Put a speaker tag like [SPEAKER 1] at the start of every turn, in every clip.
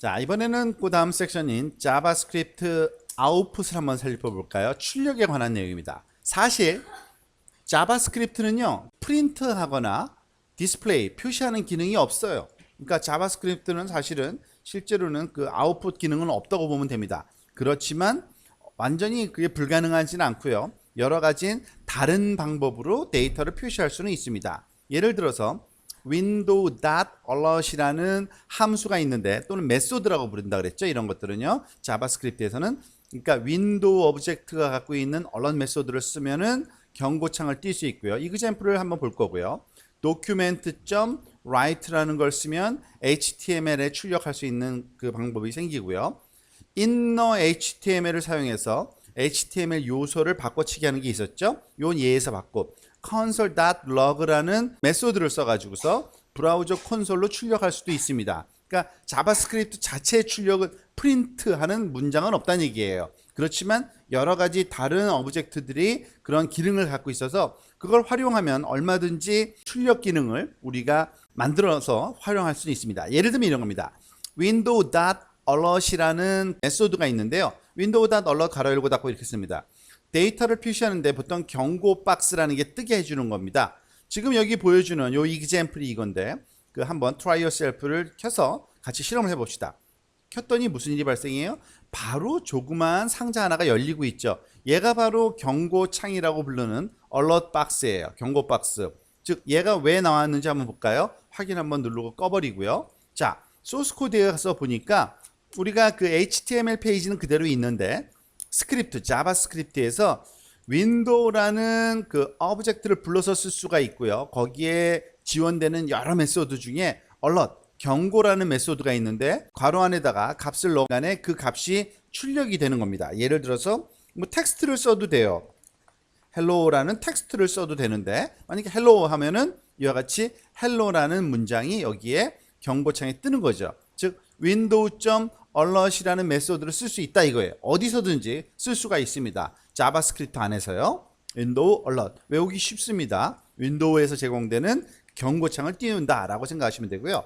[SPEAKER 1] 자, 이번에는 그 다음 섹션인 자바스크립트 아웃풋을 한번 살펴볼까요? 출력에 관한 내용입니다. 사실 자바스크립트는요, 프린트하거나 디스플레이, 표시하는 기능이 없어요. 그러니까 자바스크립트는 사실은 실제로는 그 아웃풋 기능은 없다고 보면 됩니다. 그렇지만 완전히 그게 불가능하지는 않고요. 여러 가지 다른 방법으로 데이터를 표시할 수는 있습니다. 예를 들어서 window.alert이라는 함수가 있는데, 또는 메소드라고 부른다 그랬죠. 이런 것들은요, 자바스크립트에서는, 그러니까 윈도우 오브젝트가 갖고 있는 alert 메소드를 쓰면은 경고창을 띌 수 있고요. 이그젬플을 한번 볼 거고요. document.write라는 걸 쓰면 HTML에 출력할 수 있는 그 방법이 생기고요. inner HTML을 사용해서 HTML 요소를 바꿔치기 하는 게 있었죠. 요 예에서 받고 console.log라는 메소드를 써가지고서 브라우저 콘솔로 출력할 수도 있습니다. 그러니까 자바스크립트 자체의 출력을 프린트하는 문장은 없다는 얘기예요. 그렇지만 여러 가지 다른 오브젝트들이 그런 기능을 갖고 있어서 그걸 활용하면 얼마든지 출력 기능을 우리가 만들어서 활용할 수 있습니다. 예를 들면 이런 겁니다. window.alert이라는 메소드가 있는데요. window.alert 가로 열고 닫고 이렇게 씁니다. 데이터를 표시하는데 보통 경고 박스라는 게 뜨게 해주는 겁니다. 지금 여기 보여주는 요 example이 이건데, 그 한번 try yourself를 켜서 같이 실험을 해봅시다. 켰더니 무슨 일이 발생해요? 바로 조그마한 상자 하나가 열리고 있죠. 얘가 바로 경고창이라고 부르는 alert 박스예요. 경고 박스. 즉 얘가 왜 나왔는지 한번 볼까요? 확인 한번 누르고 꺼버리고요. 자, 소스 코드에 가서 보니까 우리가 그 HTML 페이지는 그대로 있는데, 스크립트, 자바스크립트에서 윈도우라는 그 오브젝트를 불러서 쓸 수가 있고요. 거기에 지원되는 여러 메소드 중에 alert, 경고라는 메소드가 있는데, 괄호 안에다가 값을 넣으면 그 값이 출력이 되는 겁니다. 예를 들어서 뭐 텍스트를 써도 돼요. hello라는 텍스트를 써도 되는데, 만약에 hello 하면은 이와 같이 hello라는 문장이 여기에 경고창에 뜨는 거죠. 즉 window.alert이라는 메소드를 쓸 수 있다 이거예요. 어디서든지 쓸 수가 있습니다. 자바스크립트 안에서요. window alert 외우기 쉽습니다. 윈도우에서 제공되는 경고창을 띄운다 라고 생각하시면 되고요.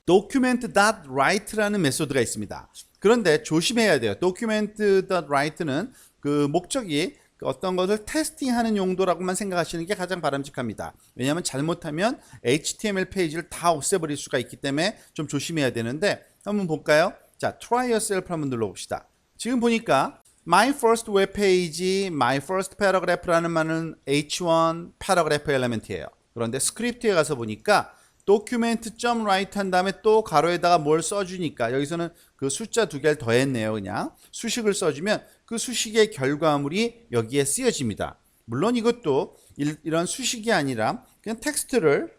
[SPEAKER 1] document.write라는 메소드가 있습니다. 그런데 조심해야 돼요. document.write는 그 목적이 어떤 것을 테스팅하는 용도라고만 생각하시는 게 가장 바람직합니다. 왜냐하면 잘못하면 HTML 페이지를 다 없애버릴 수가 있기 때문에 좀 조심해야 되는데, 한번 볼까요? 자, try yourself 한번 눌러봅시다. 지금 보니까 my first web page, my first paragraph라는 말은 h1 paragraph 엘리멘트예요. 그런데 스크립트에 가서 보니까 document.write 한 다음에 또 가로에다가 뭘 써주니까 여기서는 그 숫자 두 개를 더했네요. 그냥 수식을 써주면 그 수식의 결과물이 여기에 쓰여집니다. 물론 이것도 이런 수식이 아니라 그냥 텍스트를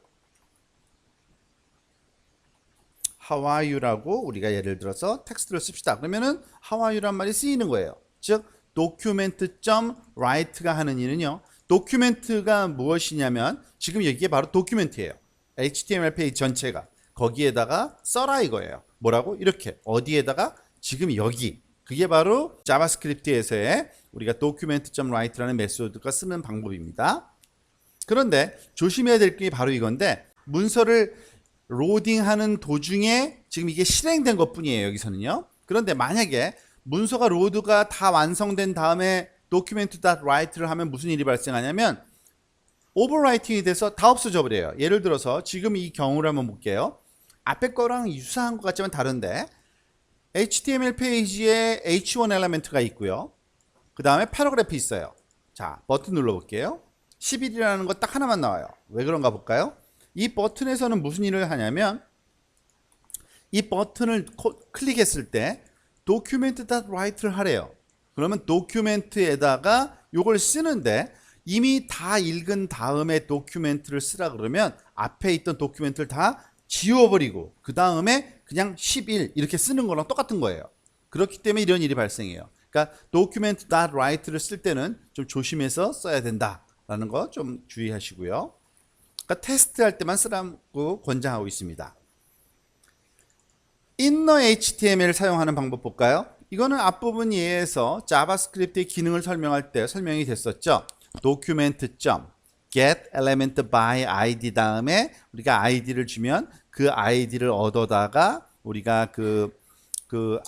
[SPEAKER 1] How are you라고 우리가 예를 들어서 텍스트를 씁시다. 그러면은 How are you란 말이 쓰이는 거예요. 즉 document.write가 하는 일은요, 도큐멘트가 무엇이냐면 지금 여기에 바로 도큐멘트예요. HTML 페이지 전체가 거기에다가 써라 이거예요. 뭐라고? 이렇게 어디에다가? 지금 여기. 그게 바로 자바스크립트에서의 우리가 document.write라는 메소드가 쓰는 방법입니다. 그런데 조심해야 될 게 바로 이건데, 문서를 로딩하는 도중에 지금 이게 실행된 것 뿐이에요. 여기서는요. 그런데 만약에 문서가 로드가 다 완성된 다음에 document.write를 하면 무슨 일이 발생하냐면 오버라이팅이 돼서 다 없어져 버려요. 예를 들어서 지금 이 경우를 한번 볼게요. 앞에 거랑 유사한 것 같지만 다른데, HTML 페이지에 h1 엘리멘트가 있고요. 그 다음에 패러그래프 있어요. 자, 버튼 눌러볼게요. 11이라는 거 딱 하나만 나와요. 왜 그런가 볼까요? 이 버튼에서는 무슨 일을 하냐면, 이 버튼을 클릭했을 때 document.write를 하래요. 그러면 도큐멘트에다가 요걸 쓰는데, 이미 다 읽은 다음에 도큐멘트를 쓰라 그러면 앞에 있던 도큐멘트를 다 지워버리고 그 다음에 그냥 11 이렇게 쓰는 거랑 똑같은 거예요. 그렇기 때문에 이런 일이 발생해요. 그러니까 document.write를 쓸 때는 좀 조심해서 써야 된다라는 거 좀 주의하시고요. 그러니까 테스트할 때만 쓰라고 권장하고 있습니다. inner HTML을 사용하는 방법 볼까요? 이거는 앞부분 예에서 자바스크립트의 기능을 설명할 때 설명이 됐었죠. document.get element by id 다음에 우리가 id를 주면 그 id를 얻어다가 우리가 그 그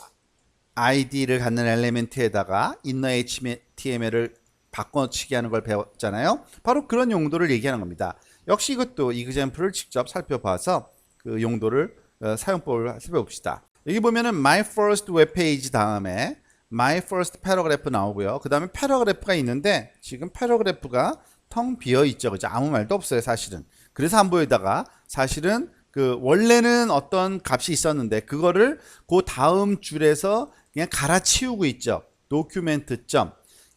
[SPEAKER 1] id를 갖는 엘리멘트에다가 inner HTML을 바꿔치기 하는 걸 배웠잖아요. 바로 그런 용도를 얘기하는 겁니다. 역시 이것도 example을 직접 살펴봐서 그 용도를 사용법을 살펴봅시다. 여기 보면은 my first web page 다음에 my first paragraph 나오고요. 그 다음에 paragraph가 있는데 지금 paragraph가 텅 비어 있죠. 그죠? 아무 말도 없어요, 사실은. 그래서 안 보이다가 사실은 그 원래는 어떤 값이 있었는데 그거를 그 다음 줄에서 그냥 갈아치우고 있죠. document.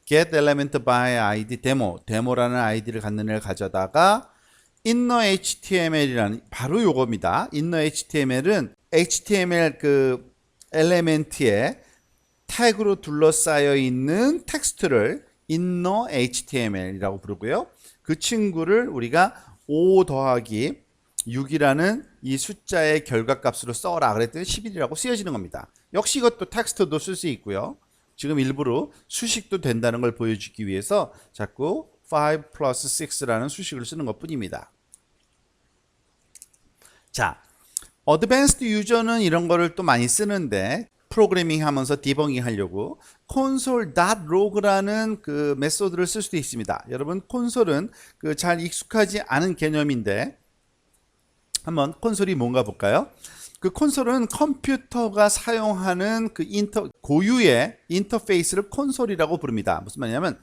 [SPEAKER 1] get element by id 데모라는 아이디를 갖는 애를 가져다가 inner HTML이라는 바로 요겁니다. inner HTML은 HTML 그 엘리멘트에 태그로 둘러싸여 있는 텍스트를 inner HTML이라고 부르고요. 그 친구를 우리가 5 더하기 6이라는 이 숫자의 결과값으로 써라 그랬더니 11이라고 쓰여지는 겁니다. 역시 이것도 텍스트도 쓸 수 있고요. 지금 일부러 수식도 된다는 걸 보여주기 위해서 자꾸 5 플러스 6라는 수식을 쓰는 것 뿐입니다. 자, 어드밴스드 유저는 이런 거를 또 많이 쓰는데 프로그래밍 하면서 디버깅 하려고 console.log라는 그 메소드를 쓸 수도 있습니다. 여러분 콘솔은 그 잘 익숙하지 않은 개념인데 한번 콘솔이 뭔가 볼까요? 그 콘솔은 컴퓨터가 사용하는 그 고유의 인터페이스를 콘솔이라고 부릅니다. 무슨 말이냐면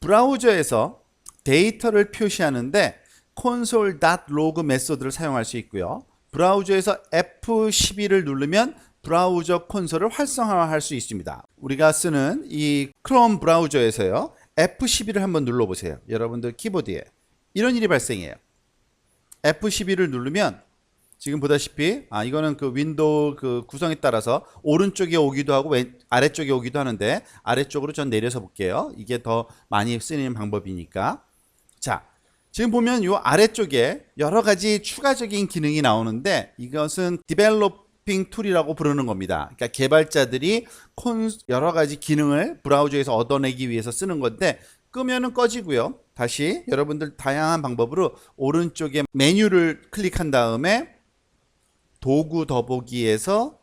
[SPEAKER 1] 브라우저에서 데이터를 표시하는데 console.log 메소드를 사용할 수 있고요. 브라우저에서 F12를 누르면 브라우저 콘솔을 활성화할 수 있습니다. 우리가 쓰는 이 크롬 브라우저에서요. F12를 한번 눌러보세요. 여러분들 키보드에 이런 일이 발생해요. F12를 누르면 지금 보다시피 이거는 그 윈도우 그 구성에 따라서 오른쪽에 오기도 하고 아래쪽에 오기도 하는데 아래쪽으로 전 내려서 볼게요. 이게 더 많이 쓰이는 방법이니까. 자, 지금 보면 요 아래쪽에 여러 가지 추가적인 기능이 나오는데 이것은 디벨로핑 툴이라고 부르는 겁니다. 그러니까 개발자들이 여러 가지 기능을 브라우저에서 얻어내기 위해서 쓰는 건데 끄면은 꺼지고요. 다시 여러분들 다양한 방법으로 오른쪽에 메뉴를 클릭한 다음에 도구 더보기에서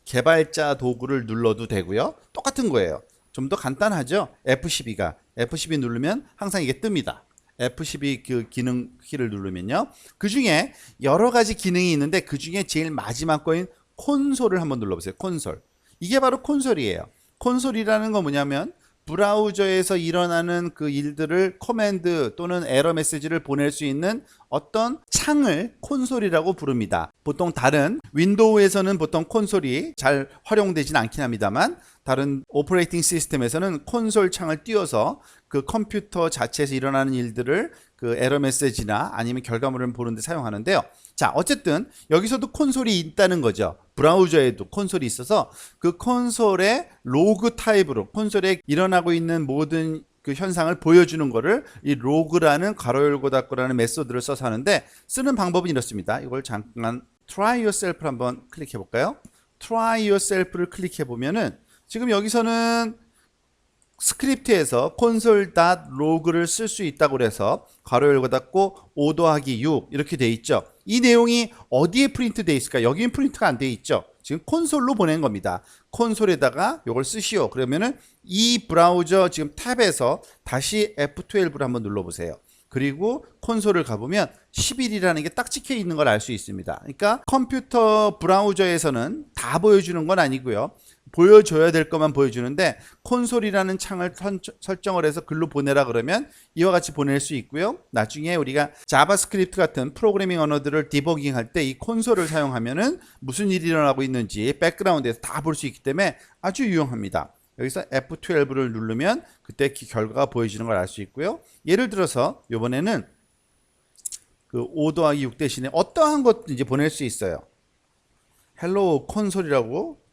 [SPEAKER 1] 개발자 도구를 눌러도 되고요. 똑같은 거예요. 좀 더 간단하죠. F12 누르면 항상 이게 뜹니다. F12 그 기능 키를 누르면요. 그 중에 여러 가지 기능이 있는데 그 중에 제일 마지막 거인 콘솔을 한번 눌러보세요. 콘솔. 이게 바로 콘솔이에요. 콘솔이라는 건 뭐냐면 브라우저에서 일어나는 그 일들을 코맨드 또는 에러 메시지를 보낼 수 있는 어떤 창을 콘솔이라고 부릅니다. 보통 다른 윈도우에서는 보통 콘솔이 잘 활용되진 않긴 합니다만 다른 오퍼레이팅 시스템에서는 콘솔 창을 띄워서 그 컴퓨터 자체에서 일어나는 일들을 그 에러 메시지나 아니면 결과물을 보는데 사용하는데요. 자, 어쨌든 여기서도 콘솔이 있다는 거죠. 브라우저에도 콘솔이 있어서 그 콘솔의 로그 타입으로 콘솔에 일어나고 있는 모든 그 현상을 보여주는 거를 이 로그라는 가로 열고 닫고라는 메소드를 써서 하는데 쓰는 방법은 이렇습니다. 이걸 잠깐 try yourself 한번 클릭해 볼까요? try yourself를 클릭해 보면은 지금 여기서는 스크립트에서 console.log를 쓸 수 있다고 그래서 가로 열고 닫고 5 더하기 6 이렇게 돼 있죠. 이 내용이 어디에 프린트 돼 있을까? 여기는 프린트가 안 돼 있죠. 지금 콘솔로 보낸 겁니다. 콘솔에다가 이걸 쓰시오. 그러면은 이 브라우저 지금 탭에서 다시 F12를 한번 눌러보세요. 그리고 콘솔을 가보면 11이라는 게 딱 찍혀 있는 걸 알 수 있습니다. 그러니까 컴퓨터 브라우저에서는 다 보여주는 건 아니고요. 보여줘야 될 것만 보여주는데 콘솔이라는 창을 설정을 해서 글로 보내라 그러면 이와 같이 보낼 수 있고요. 나중에 우리가 자바스크립트 같은 프로그래밍 언어들을 디버깅할 때 이 콘솔을 사용하면은 무슨 일이 일어나고 있는지 백그라운드에서 다 볼 수 있기 때문에 아주 유용합니다. 여기서 F12를 누르면 그때 결과가 보여지는 걸 알 수 있고요. 예를 들어서 이번에는 그 5 더하기 6 대신에 어떠한 것도 이제 보낼 수 있어요. 헬로 콘솔이라고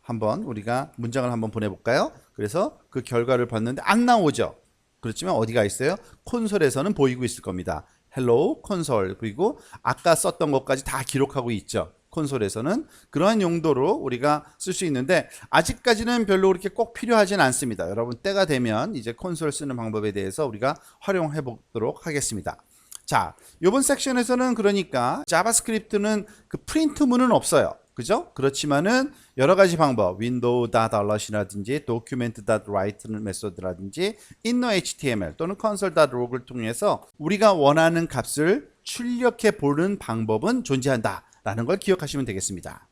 [SPEAKER 1] 한번 우리가 문장을 한번 보내볼까요? 그래서 그 결과를 봤는데 안 나오죠. 그렇지만 어디가 있어요? 콘솔에서는 보이고 있을 겁니다. 헬로 콘솔 그리고 아까 썼던 것까지 다 기록하고 있죠. 콘솔에서는 그러한 용도로 우리가 쓸 수 있는데 아직까지는 별로 그렇게 꼭 필요하진 않습니다. 여러분 때가 되면 이제 콘솔 쓰는 방법에 대해서 우리가 활용해 보도록 하겠습니다. 자, 이번 섹션에서는 그러니까 자바스크립트는 그 프린트문은 없어요. 그죠? 그렇지만은 여러 가지 방법, window.alert이라든지 document.write 메소드라든지 innerhtml 또는 console.log을 통해서 우리가 원하는 값을 출력해 보는 방법은 존재한다라는 걸 기억하시면 되겠습니다.